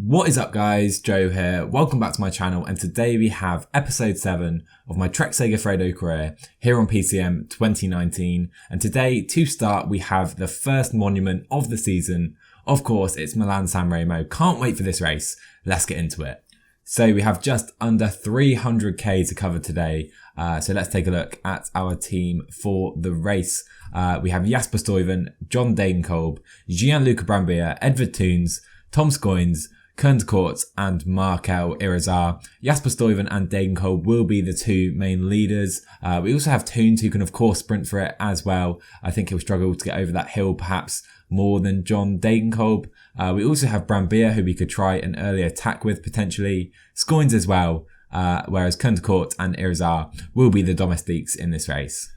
What is up guys, Joe here, welcome back to my channel, and today we have episode 7 of my Trek-Segafredo career here on PCM 2019, and today to start we have the first monument of the season. Of course it's Milan San Remo, can't wait for this race, let's get into it. So we have just under 300k to cover today, so let's take a look at our team for the race. We have Jasper Stuyven, John Degenkolb, Gianluca Brambilla, Edvard Toons, Tom Scoins, Koen de Kort and Markel Irizar. Jasper Stuyven and Degenkolb will be the two main leaders. We also have Toons who can of course sprint for it as well. I think he'll struggle to get over that hill perhaps more than John Degenkolb. We also have Brambilla who we could try an early attack with potentially. Scoins as well, whereas Koen de Kort and Irizar will be the domestiques in this race.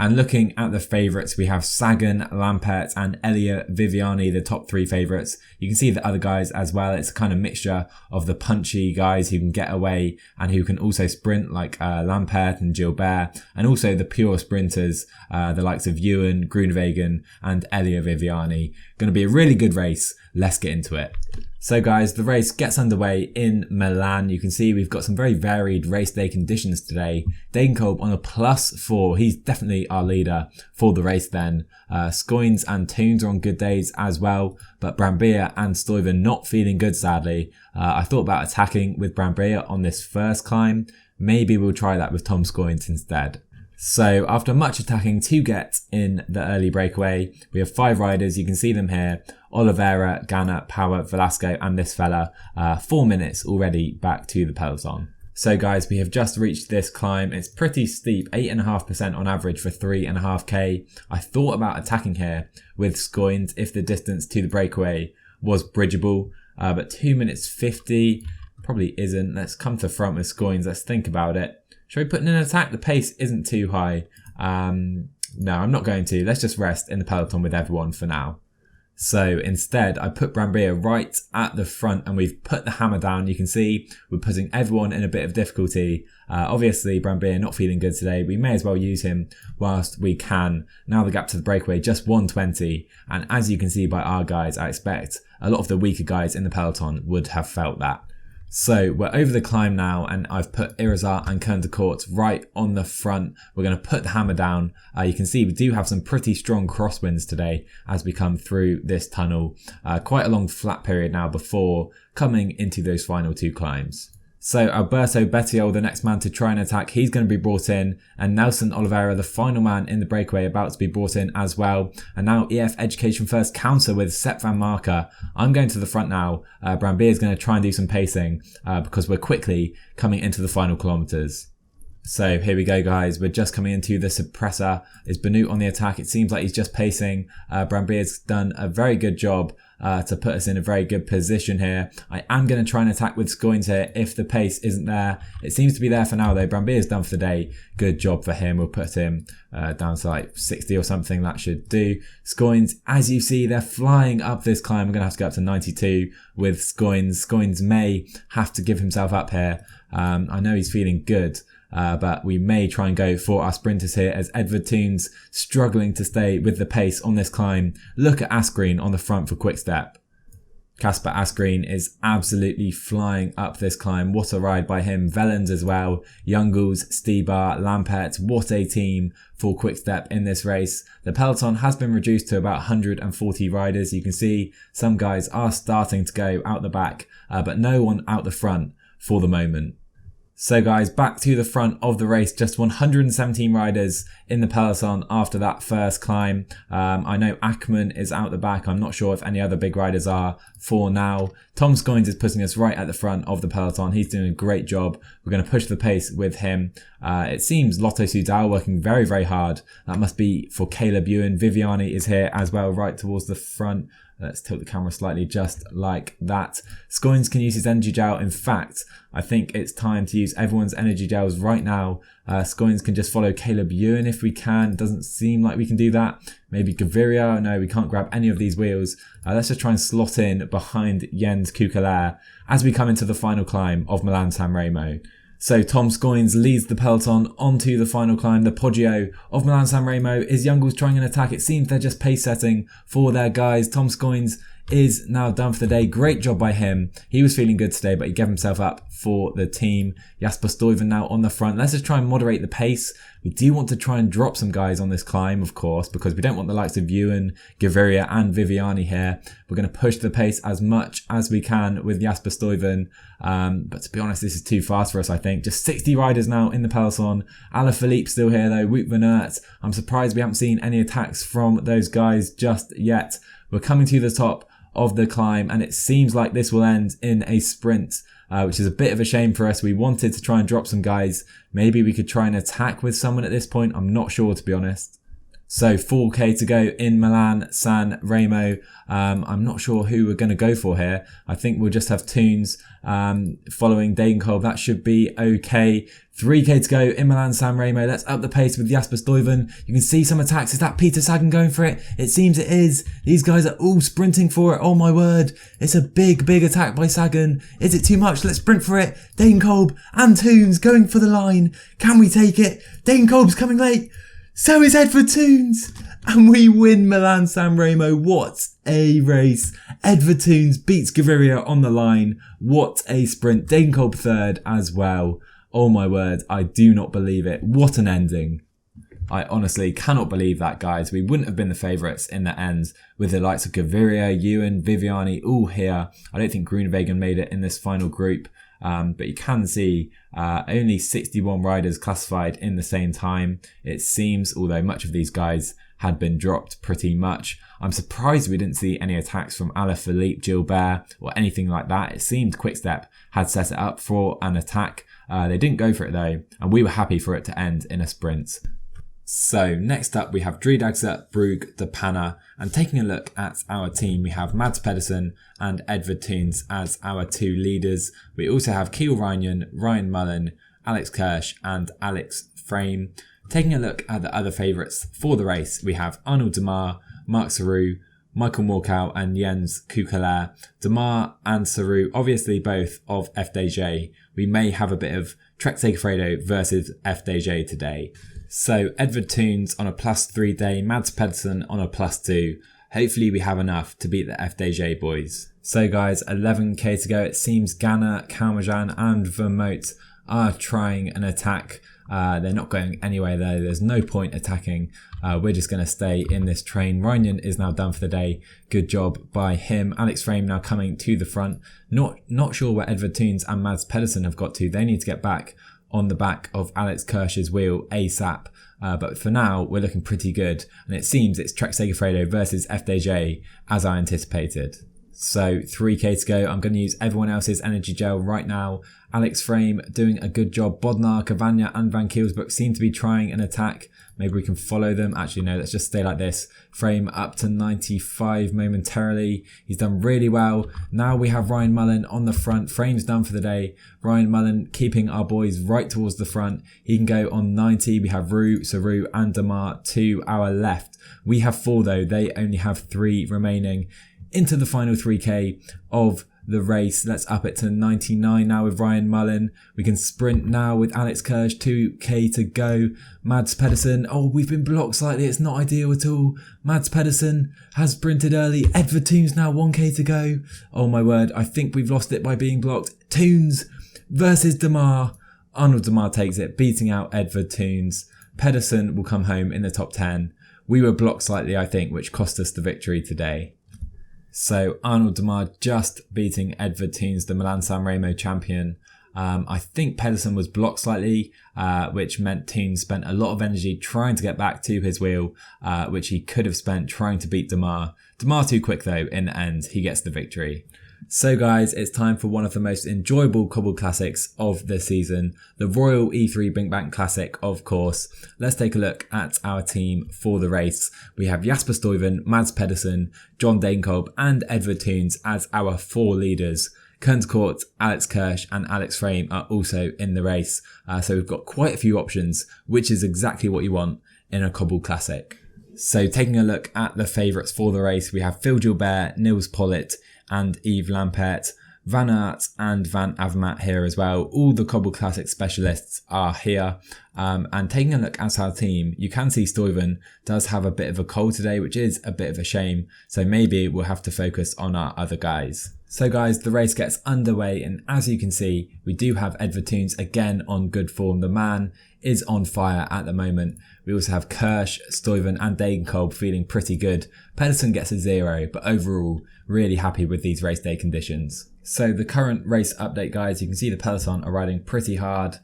And looking at the favourites, we have Sagan, Lampert and Elia Viviani, the top 3 favourites. You can see the other guys as well. It's a kind of mixture of the punchy guys who can get away and who can also sprint like Lampert and Gilbert, and also the pure sprinters, the likes of Ewan, Groenewegen and Elia Viviani. Going to be a really good race. Let's get into it. So guys, the race gets underway in Milan. You can see we've got some very varied race day conditions today. Degenkolb on a +4. He's definitely our leader for the race then. Scoins and Toons are on good days as well, but Brambilla and Stuyven not feeling good sadly. I thought about attacking with Brambilla on this first climb. Maybe we'll try that with Tom Scoins instead. So after much attacking to get in the early breakaway, we have 5 riders. You can see them here. Oliveira, Ganna, Power, Velasco and this fella. 4 minutes already back to the peloton. So guys, we have just reached this climb. It's pretty steep, 8.5% on average for 3.5k. I thought about attacking here with Scoins if the distance to the breakaway was bridgeable, but 2 minutes 50 probably isn't. Let's come to the front with Scoins. Let's think about it. Should we put in an attack? The pace isn't too high. No, I'm not going to. Let's just rest in the peloton with everyone for now. So instead, I put Brambilla right at the front and we've put the hammer down. You can see we're putting everyone in a bit of difficulty. Obviously, Brambilla not feeling good today. We may as well use him whilst we can. Now the gap to the breakaway, just 120. And as you can see by our guys, I expect a lot of the weaker guys in the peloton would have felt that. So we're over the climb now and I've put Irizar and Koen de Kort right on the front. We're going to put the hammer down. You can see we do have some pretty strong crosswinds today as we come through this tunnel. Quite a long flat period now before coming into those final 2 climbs. So Alberto Bettiol, the next man to try and attack, he's going to be brought in, and Nelson Oliveira, the final man in the breakaway, about to be brought in as well. And now EF Education First counter with Sepp van Marker. I'm going to the front now. Brambilla is going to try and do some pacing because we're quickly coming into the final kilometres. So here we go guys, we're just coming into the suppressor. Is Benoot on the attack? It seems like he's just pacing. Brambilla's done a very good job to put us in a very good position here. I am going to try and attack with Scoins here if the pace isn't there. It seems to be there for now though. Brambilla's done for the day. Good job for him. We'll put him down to like 60 or something. That should do. Scoins, as you see, they're flying up this climb. We're going to have to go up to 92 with Scoins. Scoins may have to give himself up here. I know he's feeling good. But we may try and go for our sprinters here as Edvard Toons struggling to stay with the pace on this climb. Look at Asgreen on the front for Quick-Step. Kasper Asgreen is absolutely flying up this climb. What a ride by him. Wellens as well. Youngles, Stibar, Lampert. What a team for Quick-Step in this race. The peloton has been reduced to about 140 riders. You can see some guys are starting to go out the back, but no one out the front for the moment. So guys, back to the front of the race, just 117 riders in the peloton after that first climb. I know Ackman is out the back. I'm not sure if any other big riders are for now. Tom Scoins is putting us right at the front of the peloton. He's doing a great job. We're going to push the pace with him. It seems Lotto Soudal working very, very hard. That must be for Caleb Ewan. Viviani is here as well, right towards the front. Let's tilt the camera slightly just like that. Scoins can use his energy gel. In fact, I think it's time to use everyone's energy gels right now. Scoins can just follow Caleb Ewan if we can. Doesn't seem like we can do that. Maybe Gaviria. No, we can't grab any of these wheels. Let's just try and slot in behind Jens Kukelaar as we come into the final climb of Milan San Remo. So Tom Scoins leads the peloton onto the final climb, the Poggio of Milan San Remo. Is Youngles trying an attack? It seems they're just pace setting for their guys. Tom Scoins is now done for the day. Great job by him. He was feeling good today, but he gave himself up for the team. Jasper Stuyven now on the front. Let's just try and moderate the pace. We do want to try and drop some guys on this climb, of course, because we don't want the likes of Ewan, Gaviria and Viviani here. We're going to push the pace as much as we can with Jasper Stuyven. But to be honest, this is too fast for us, I think. Just 60 riders now in the peloton. Alaphilippe still here though. Wout van Aert. I'm surprised we haven't seen any attacks from those guys just yet. We're coming to the top of the climb and it seems like this will end in a sprint. Which is a bit of a shame for us. We wanted to try and drop some guys. Maybe we could try and attack with someone at this point. I'm not sure, to be honest. So 4k to go in Milan San Remo. I'm not sure who we're going to go for here. I think we'll just have Toons following Degenkolb. That should be okay. 3k to go in Milan San Remo. Let's up the pace with Jasper Stuyven. You can see some attacks. Is that Peter Sagan going for it? It seems it is. These guys are all sprinting for it. Oh my word. It's a big attack by Sagan. Is it too much? Let's sprint for it. Degenkolb and Toons going for the line. Can we take it? Degenkolb's coming late. So is Edvard Toons. And we win Milan San Remo. What a race. Edvard Toons beats Gaviria on the line. What a sprint. Degenkolb third as well. Oh my word, I do not believe it. What an ending. I honestly cannot believe that, guys. We wouldn't have been the favourites in the end with the likes of Gaviria, Ewan, Viviani all here. I don't think Groenewegen made it in this final group. But you can see only 61 riders classified in the same time, it seems, although much of these guys had been dropped pretty much. I'm surprised we didn't see any attacks from Alaphilippe, Gilbert or anything like that. It seemed Quickstep had set it up for an attack. They didn't go for it though, and we were happy for it to end in a sprint. So next up we have Driedaagse, Brugge-De, Panne, and taking a look at our team we have Mads Pedersen and Edvard Toons as our two leaders. We also have Kiel Reinigen, Ryan Mullen, Alex Kirsch and Alex Frame. Taking a look at the other favourites for the race we have Arnaud Démare, Marc Sarrou, Michael Morkau and Jens Kukelaar. Démare and Sarrou obviously both of FDJ. We may have a bit of Trek-Segafredo versus FDJ today. So Edvard Toons on a +3 day, Mads Pedersen on a +2. Hopefully we have enough to beat the FDJ boys. So guys, 11k to go. It seems Ganna, Kalmajan and Vermote are trying an attack. They're not going anywhere though. There's no point attacking. We're just going to stay in this train. Reinigen is now done for the day. Good job by him. Alex Frame now coming to the front. Not sure where Edvard Toons and Mads Pedersen have got to. They need to get back on the back of Alex Kirsch's wheel ASAP. But for now, we're looking pretty good. And it seems it's Trek-Segafredo versus FDJ as I anticipated. So 3k to go. I'm going to use everyone else's energy gel right now. Alex Frame doing a good job. Bodnar, Cavagna and Van Kielsbroek seem to be trying an attack. Maybe we can follow them. Actually, no, let's just stay like this. Frame up to 95 momentarily. He's done really well. Now we have Ryan Mullen on the front. Frame's done for the day. Ryan Mullen keeping our boys right towards the front. He can go on 90. We have Roux, Sarrou and Démare to our left. We have 4 though. They only have 3 remaining. Into the final 3k of the race. Let's up it to 99 now with Ryan Mullen. We can sprint now with Alex Kirsch. 2k to go. Mads Pedersen. Oh, we've been blocked slightly. It's not ideal at all. Mads Pedersen has sprinted early. Edvard Toons now 1k to go. Oh my word. I think we've lost it by being blocked. Toons versus Démare. Arnaud Démare takes it, beating out Edvard Toons. Pedersen will come home in the top 10. We were blocked slightly, I think, which cost us the victory today. So Arnaud Démare just beating Edvard Toons, the Milan San Remo champion. I think Pedersen was blocked slightly, which meant Toons spent a lot of energy trying to get back to his wheel, which he could have spent trying to beat Démare. Démare too quick though, in the end, he gets the victory. So guys, it's time for one of the most enjoyable cobbled classics of the season, the Royal E3 BinckBank Classic, of course. Let's take a look at our team for the race. We have Jasper Stuyven, Mads Pedersen, John Degenkolb and Edvard Toons as our 4 leaders. Koenskorte, Alex Kirsch and Alex Frame are also in the race. So we've got quite a few options, which is exactly what you want in a cobbled classic. So taking a look at the favourites for the race, we have Phil Gilbert, Nils Pollitt and Yves Lampaert Van Aert and Van Avermaet here as well. All the Cobbled Classic specialists are here. And taking a look at our team, you can see Stuyven does have a bit of a cold today, which is a bit of a shame. So maybe we'll have to focus on our other guys. So guys, the race gets underway, and as you can see, we do have Edvard Toons again on good form. The man is on fire at the moment. We also have Kirsch, Stuyven and Degenkolb feeling pretty good. Pedersen gets a 0, but overall, really happy with these race day conditions. So the current race update, guys, you can see the peloton are riding pretty hard.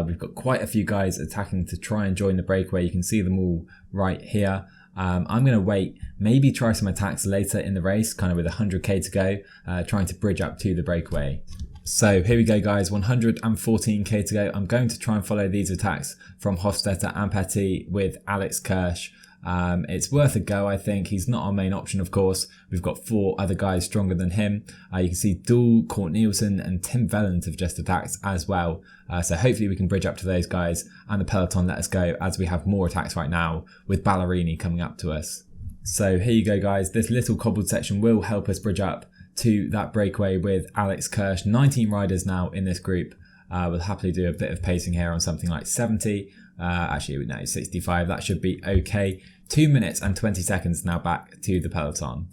We've got quite a few guys attacking to try and join the breakaway. You can see them all right here. I'm going to wait, maybe try some attacks later in the race, kind of with 100k to go, trying to bridge up to the breakaway. So here we go, guys, 114k to go. I'm going to try and follow these attacks from Hofstetter and Petit with Alex Kirsch. It's worth a go, I think. He's not our main option, of course. We've got 4 other guys stronger than him. You can see Doel, Kort Nielsen and Tim Velland have just attacked as well. So hopefully we can bridge up to those guys and the peloton let us go, as we have more attacks right now with Ballerini coming up to us. So here you go, guys. This little cobbled section will help us bridge up to that breakaway with Alex Kirsch. 19 riders now in this group. We'll happily do a bit of pacing here on something like 70. Actually, no, 65. That should be okay. 2 minutes and 20 seconds now back to the peloton.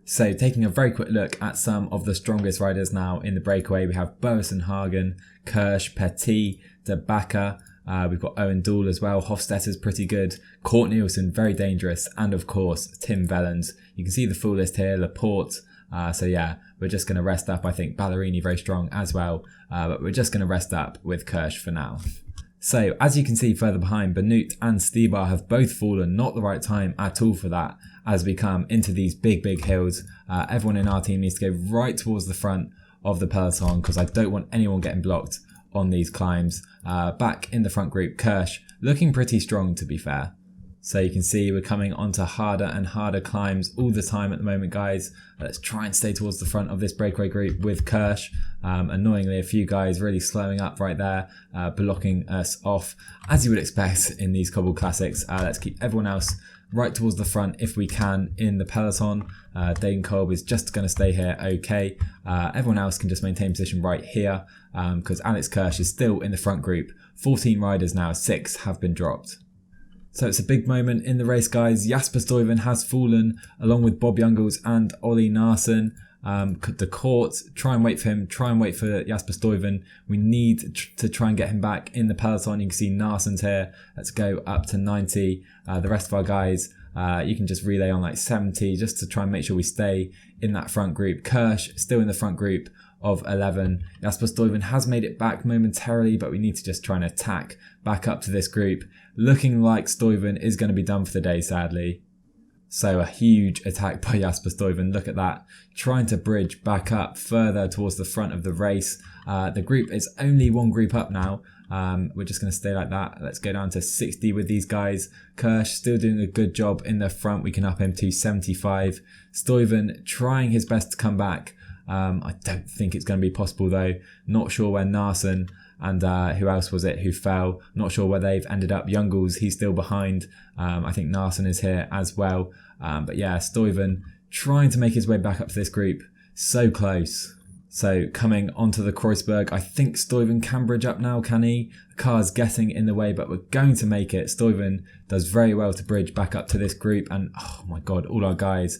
So taking a very quick look at some of the strongest riders now in the breakaway, we have Boasson Hagen, Kirsch, Petit, De Backer. We've got Owen Doel as well. Hofstetter's pretty good. Kort Nielsen, very dangerous. And of course, Tim Velland. You can see the full list here. Laporte. So yeah, we're just going to rest up. I think Ballerini very strong as well. But we're just going to rest up with Kirsch for now. So as you can see further behind, Benoot and Stibar have both fallen. Not the right time at all for that as we come into these big hills. Everyone in our team needs to go right towards the front of the peloton because I don't want anyone getting blocked on these climbs. Back in the front group, Kirsch looking pretty strong, to be fair. So you can see we're coming onto harder and harder climbs all the time at the moment, guys. Let's try and stay towards the front of this breakaway group with Kirsch. Annoyingly, a few guys really slowing up right there, blocking us off, as you would expect in these cobbled classics. Let's keep everyone else right towards the front if we can in the peloton. Degenkolb is just going to stay here, okay. Everyone else can just maintain position right here because Alex Kirsch is still in the front group. 14 riders now, 6 have been dropped. So it's a big moment in the race, guys. Jasper Stuyven has fallen along with Bob Jungels and Ollie Narsson. The court, try and wait for him, try and wait for Jasper Stuyven. We need to try and get him back in the peloton. You can see Narsson's here. Let's go up to 90. The rest of our guys, you can just relay on like 70 just to try and make sure we stay in that front group. Kirsch still in the front group of 11. Jasper Stuyven has made it back momentarily, but we need to just try and attack back up to this group. Looking like Stuyven is going to be done for the day, sadly. So a huge attack by Jasper Stuyven. Look at that. Trying to bridge back up further towards the front of the race. The group is only one group up now. We're just going to stay like that. Let's go down to 60 with these guys. Kirsch still doing a good job in the front. We can up him to 75. Stuyven trying his best to come back. I don't think it's going to be possible though. Not sure where Narsson and who else was it who fell. Not sure where they've ended up. Jungels, he's still behind. I think Narsson is here as well. But yeah, Stuyven trying to make his way back up to this group. So close. So coming onto the Kreuzberg, I think Stuyven can bridge up now, can he? The car's getting in the way, but we're going to make it. Stuyven does very well to bridge back up to this group. And oh my God, all our guys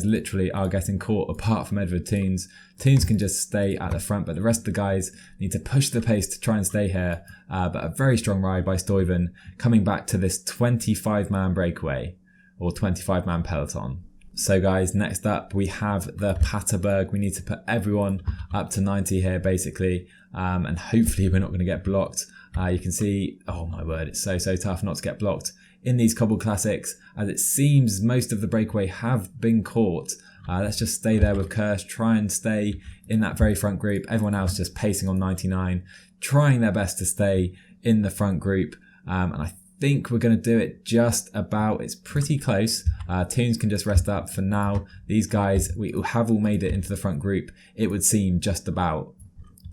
literally are getting caught apart from Edvard Toons. Toons can just stay at the front, but the rest of the guys need to push the pace to try and stay here. But a very strong ride by Stuyven coming back to this 25-man breakaway or 25-man peloton. So guys, next up we have the Paterberg. We need to put everyone up to 90 here basically, and hopefully we're not going to get blocked. You can see, oh my word, it's so tough not to get blocked in these cobbled classics, as it seems most of the breakaway have been caught. Let's just stay there with Kirsch, try and stay in that very front group. Everyone else just pacing on 99, trying their best to stay in the front group. And I think we're going to do it just about. It's pretty close. Toons can just rest up for now. These guys, we have all made it into the front group, it would seem, just about.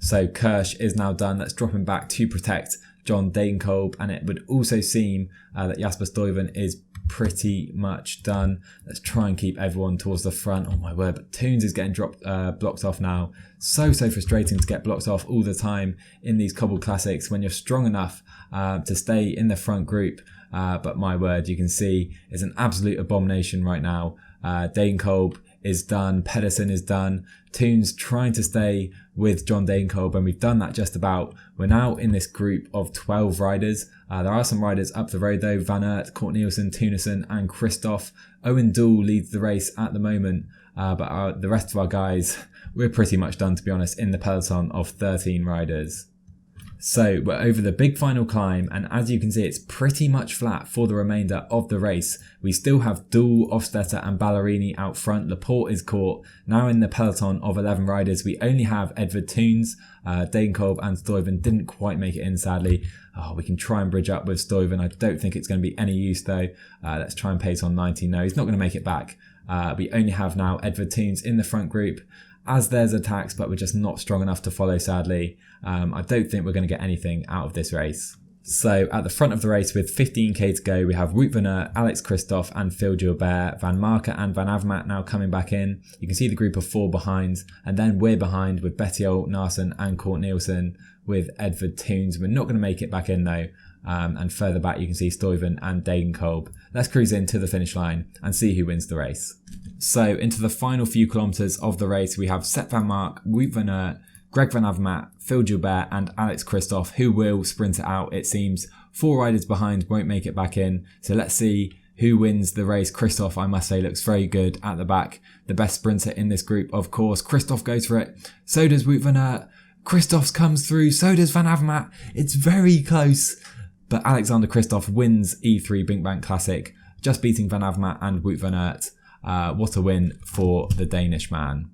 So Kirsch is now done. Let's drop him back to protect John Degenkolb, and it would also seem that Jasper Stuyven is pretty much done. Let's try and keep everyone towards the front. Oh my word, but Toons is getting blocked off now. So frustrating to get blocked off all the time in these cobbled classics when you're strong enough to stay in the front group. But my word, you can see it's an absolute abomination right now. Degenkolb is done, Pedersen is done, Toons trying to stay with John Degenkolb, and we've done that just about. We're now in this group of 12 riders. There are some riders up the road though: Van Aert, Kort Nielsen, Teunissen and Christoph. Owen Dool leads the race at the moment, but the rest of our guys, we're pretty much done, to be honest, in the peloton of 13 riders. So we're over the big final climb, and as you can see, it's pretty much flat for the remainder of the race. We still have Dool, Hofstetter and Ballerini out front. Laporte is caught. Now in the peloton of 11 riders, we only have Edvard Toons. Degenkolb and Stuyven didn't quite make it in, sadly. We can try and bridge up with Stuyven. I don't think it's going to be any use though. Let's try and pace on 90. No, he's not going to make it back. We only have now Edvard Toons in the front group, as there's attacks, but we're just not strong enough to follow, sadly. I don't think we're going to get anything out of this race. So at the front of the race with 15k to go, we have Wout van Aert, Alex Christoph and Phil Gilbert. Van Marke and Van Avermaet now coming back in. You can see the group of 4 behind, and then we're behind with Bettiol, Narsson and Kort Nielsen with Edvard Toons. We're not going to make it back in though. And further back you can see Stuyven and Degenkolb. Let's cruise into the finish line and see who wins the race. So into the final few kilometres of the race, we have Sepp van Mark, Wout van Aert, Greg van Avermaet, Phil Gilbert and Alex Christoph, who will sprint it out, it seems. 4 riders behind won't make it back in. So let's see who wins the race. Christoph, I must say, looks very good at the back. The best sprinter in this group, of course. Christoph goes for it. So does Wout van Aert. Christoph comes through. So does Van Avermaet. It's very close. But Alexander Christoph wins E3 BinckBank Classic, just beating Van Avermaet and Wout van Aert. What a win for the Danish man.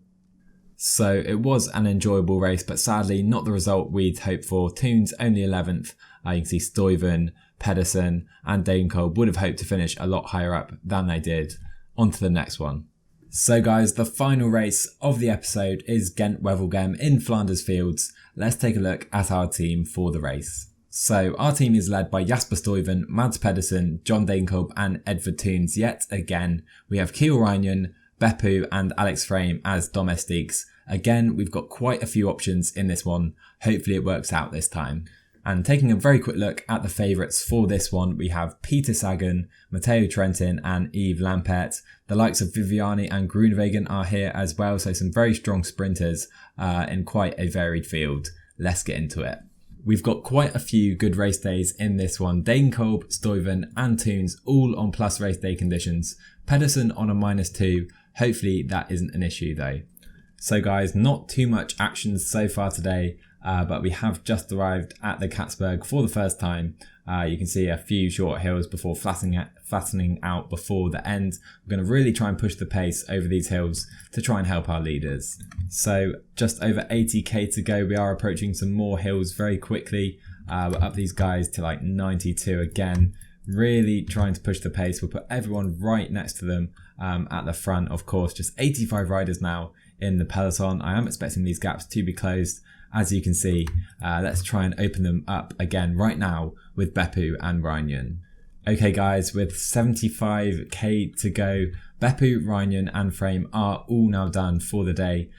So it was an enjoyable race, but sadly not the result we'd hoped for. Toons only 11th. You can see Stuyven, Pedersen and Degenkolb would have hoped to finish a lot higher up than they did. On to the next one. So guys, the final race of the episode is Gent-Wevelgem in Flanders Fields. Let's take a look at our team for the race. So our team is led by Jasper Stuyven, Mads Pedersen, John Degenkolb and Edvard Toons. Yet again, we have Kiel Reinion, Beppu and Alex Frame as domestiques. Again, we've got quite a few options in this one. Hopefully it works out this time. And taking a very quick look at the favourites for this one, we have Peter Sagan, Matteo Trentin and Yves Lampaert. The likes of Viviani and Groenewegen are here as well, so some very strong sprinters in quite a varied field. Let's get into it. We've got quite a few good race days in this one. Degenkolb, Stuyven and Toons all on plus race day conditions. Pedersen on a -2. Hopefully that isn't an issue though. So guys, not too much action so far today, but we have just arrived at the Katzberg for the first time. You can see a few short hills before flattening out before the end. We're going to really try and push the pace over these hills to try and help our leaders. So just over 80k to go. We are approaching some more hills very quickly. We're up these guys to like 92 again. Really trying to push the pace. We'll put everyone right next to them at the front. Of course, just 85 riders now in the peloton. I am expecting these gaps to be closed. As you can see, let's try and open them up again right now with Beppu and Reinion. Okay guys, with 75k to go, Beppu, Reinion and Frame are all now done for the day.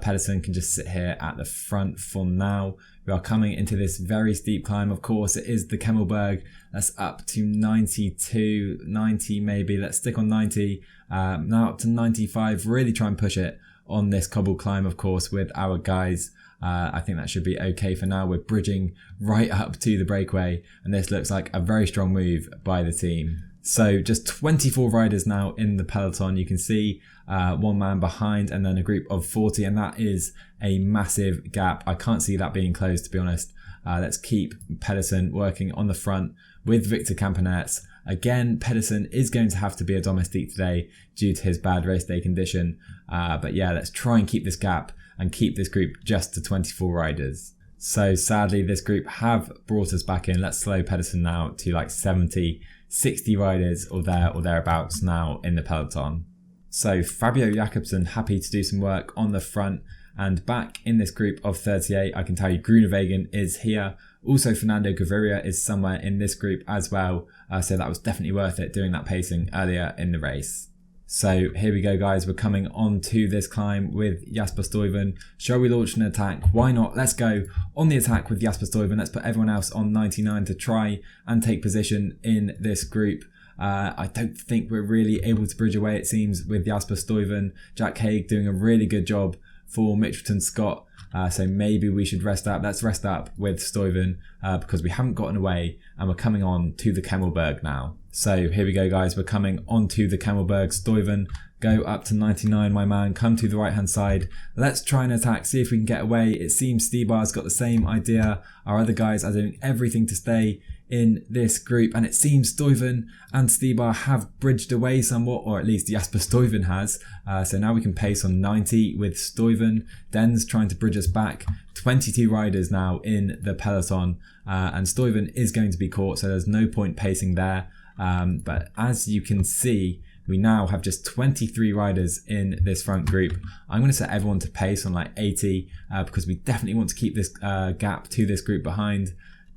Pedersen can just sit here at the front for now. We are coming into this very steep climb. Of course, it is the Kemmelberg. That's up to 92, 90 maybe. Let's stick on 90. Now up to 95. Really try and push it on this cobble climb, of course, with our guys. I think that should be okay for now. We're bridging right up to the breakaway, and this looks like a very strong move by the team. So just 24 riders now in the peloton. You can see one man behind and then a group of 40, and that is a massive gap. I can't see that being closed, to be honest. Let's keep Pedersen working on the front with Victor Campenerts. Again, Pedersen is going to have to be a domestique today due to his bad race day condition. But yeah, let's try and keep this gap and keep this group just to 24 riders. So sadly, this group have brought us back in. Let's slow Pedersen now to like 70, 60 riders or thereabouts now in the peloton. So Fabio Jakobsen happy to do some work on the front, and back in this group of 38, I can tell you Groenewegen is here, Also, Fernando Gaviria is somewhere in this group as well, so that was definitely worth it doing that pacing earlier in the race. So here we go, guys. We're coming on to this climb with Jasper Stuyven. Shall we launch an attack? Why not? Let's go on the attack with Jasper Stuyven. Let's put everyone else on 99 to try and take position in this group. I don't think we're really able to bridge away, it seems, with Jasper Stuyven. Jack Haig doing a really good job for Mitchelton Scott. So maybe we should rest up. Let's rest up with Stuyven because we haven't gotten away and we're coming on to the Kemmelberg now. So here we go, guys. We're coming onto the Kemmelberg. Stuyven, go up to 99, my man. Come to the right-hand side. Let's try and attack, see if we can get away. It seems Stibar's got the same idea. Our other guys are doing everything to stay in this group, and it seems Stuyven and Stibar have bridged away somewhat, or at least Jasper Stuyven has. So now we can pace on 90 with Stuyven. Den's trying to bridge us back. 22 riders now in the peloton, and Stuyven is going to be caught, so there's no point pacing there. But as you can see, we now have just 23 riders in this front group. I'm going to set everyone to pace on like 80 because we definitely want to keep this gap to this group behind.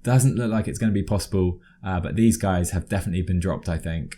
Doesn't look like it's going to be possible, but these guys have definitely been dropped, I think.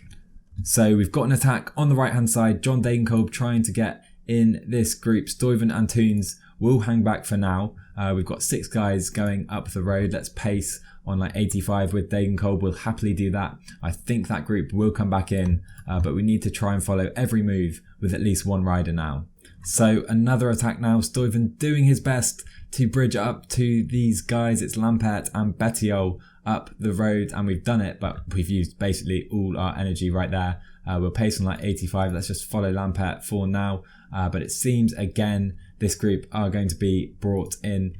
So we've got an attack on the right hand side. John Degenkolb trying to get in this group. Stuyven and Toons will hang back for now. We've got 6 guys going up the road. Let's pace on like 85 with Degenkolb. We'll happily do that. I think that group will come back in, but we need to try and follow every move with at least one rider now. So another attack now. Stuyven doing his best to bridge up to these guys. It's Lampert and Bettiol up the road, and we've done it, but we've used basically all our energy right there. We're pacing like 85. Let's just follow Lampert for now. But it seems again this group are going to be brought in.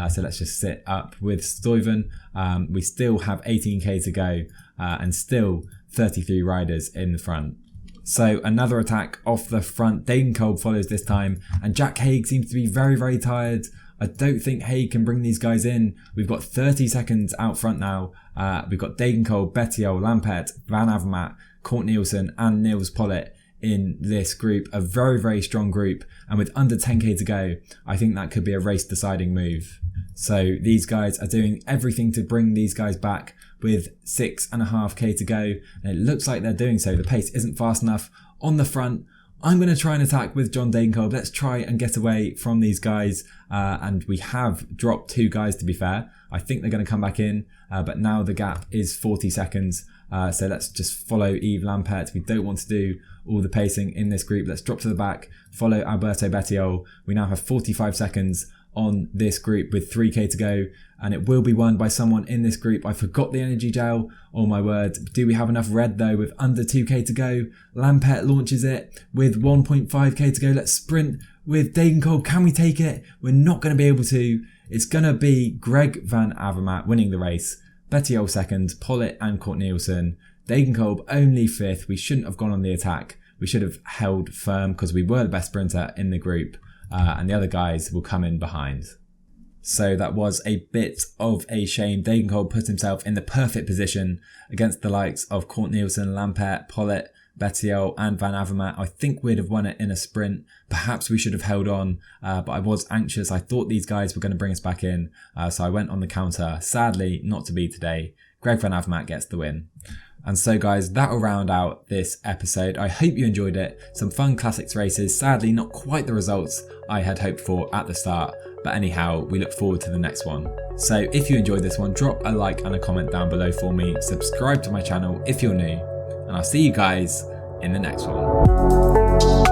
So let's just sit up with Stuyven. We still have 18k to go and still 33 riders in the front. So another attack off the front. Degenkolb follows this time, and Jack Haig seems to be very, very tired. I don't think Haig can bring these guys in. We've got 30 seconds out front now. We've got Degenkolb, Bettiol, Lampert, Van Avermaet, Court Nielsen and Niels Pollitt in this group. A very, very strong group, and with under 10k to go, I think that could be a race deciding move. So these guys are doing everything to bring these guys back with 6.5k to go, and it looks like they're doing so. The pace isn't fast enough on the front. I'm going to try and attack with John Degenkolb. Let's try and get away from these guys. And we have dropped 2 guys, to be fair. I think they're going to come back in, but now the gap is 40 seconds. So let's just follow Yves Lampert. We don't want to do all the pacing in this group. Let's drop to the back, follow Alberto Bettiol. We now have 45 seconds on this group with 3k to go, and it will be won by someone in this group. I forgot the energy gel, oh my word. Do we have enough red though with under 2k to go? Lampert launches it with 1.5k to go. Let's sprint with Degenkolb. Can we take it? We're not going to be able to. It's going to be Greg Van Avermaet winning the race. Bettiol second, Pollitt and Court Nielsen. Degenkolb only 5th. We shouldn't have gone on the attack. We should have held firm because we were the best sprinter in the group. And the other guys will come in behind. So that was a bit of a shame. Degenkolb put himself in the perfect position against the likes of Court Nielsen, Lampert, Pollitt, Bettiol and Van Avermaet. I think we'd have won it in a sprint. Perhaps we should have held on, but I was anxious. I thought these guys were going to bring us back in, so I went on the counter. Sadly, not to be today. Greg Van Avermaet gets the win. And so guys, that'll round out this episode. I hope you enjoyed it. Some fun classics races. Sadly, not quite the results I had hoped for at the start. But anyhow, we look forward to the next one. So if you enjoyed this one, drop a like and a comment down below for me. Subscribe to my channel if you're new. And I'll see you guys in the next one.